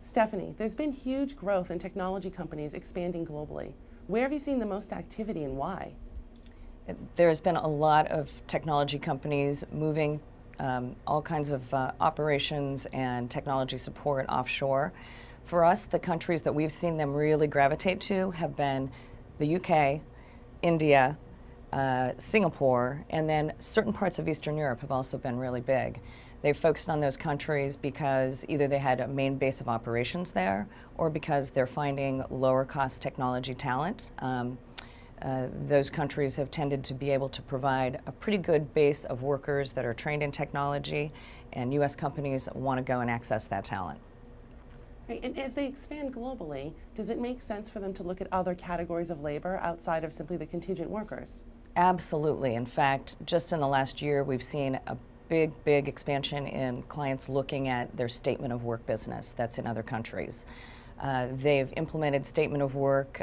Stephanie, there's been huge growth in technology companies expanding globally. Where have you seen the most activity and why? There's been a lot of technology companies moving all kinds of operations and technology support offshore. For us, the countries that we've seen them really gravitate to have been the UK, India, Singapore, and then certain parts of Eastern Europe have also been really big. They've focused on those countries because either they had a main base of operations there or because they're finding lower cost technology talent. Those countries have tended to be able to provide a pretty good base of workers that are trained in technology, and U.S. companies want to go and access that talent. Right. And as they expand globally, does it make sense for them to look at other categories of labor outside of simply the contingent workers? Absolutely. In fact, just in the last year, we've seen a big expansion in clients looking at their statement of work business that's in other countries. They've implemented statement of work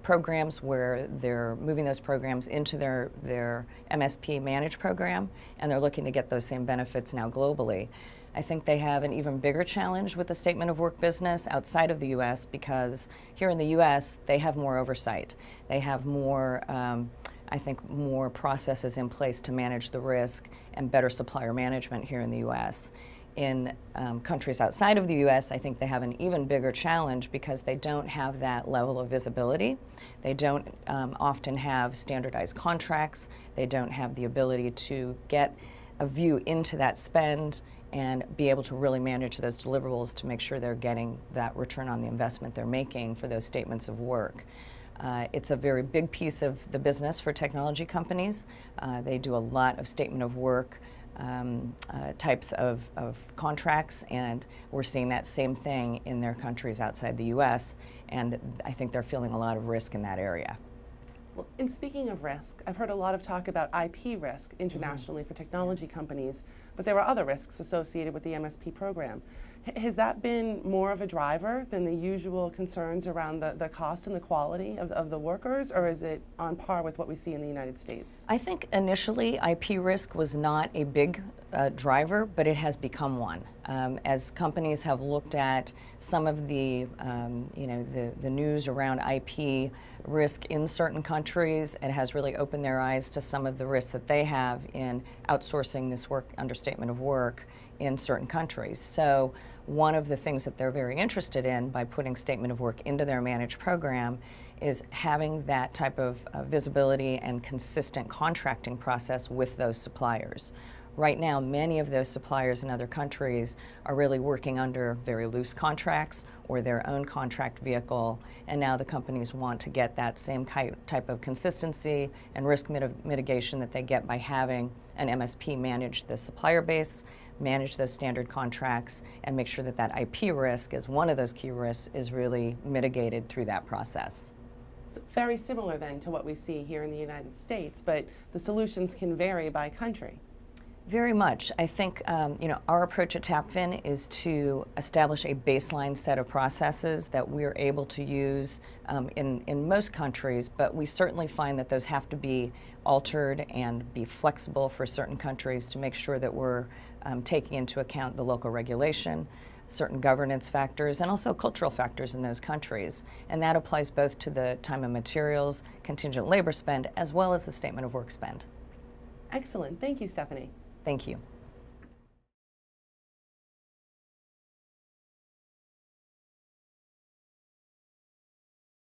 programs where they're moving those programs into their MSP managed program, and they're looking to get those same benefits now globally. I think they have an even bigger challenge with the statement of work business outside of the U.S. because here in the U.S. they have more oversight. They have more I think more processes in place to manage the risk and better supplier management here in the U.S. In countries outside of the U.S., I think they have an even bigger challenge because they don't have that level of visibility. They don't often have standardized contracts. They don't have the ability to get a view into that spend and be able to really manage those deliverables to make sure they're getting that return on the investment they're making for those statements of work. It's a very big piece of the business for technology companies. They do a lot of statement of work types of contracts, and we're seeing that same thing in their countries outside the U.S., and I think they're feeling a lot of risk in that area. Well, and speaking of risk, I've heard a lot of talk about IP risk internationally for technology companies, but there are other risks associated with the MSP program. Has that been more of a driver than the usual concerns around the cost and the quality of the workers, or is it on par with what we see in the United States? I think initially IP risk was not a big driver, but it has become one. As companies have looked at some of the, the news around IP risk in certain countries, it has really opened their eyes to some of the risks that they have in outsourcing this work under statement of work in certain countries. So one of the things that they're very interested in by putting statement of work into their managed program is having that type of visibility and consistent contracting process with those suppliers. Right now, many of those suppliers in other countries are really working under very loose contracts or their own contract vehicle, and now the companies want to get that same type of consistency and risk mitigation that they get by having an MSP manage the supplier base, manage those standard contracts, and make sure that that IP risk, as one of those key risks, is really mitigated through that process. So very similar then to what we see here in the United States, but the solutions can vary by country. Very much. I think our approach at TAPFIN is to establish a baseline set of processes that we're able to use in most countries, but we certainly find that those have to be altered and be flexible for certain countries to make sure that we're taking into account the local regulation, certain governance factors, and also cultural factors in those countries. And that applies both to the time and materials, contingent labor spend, as well as the statement of work spend. Excellent. Thank you, Stephanie. Thank you.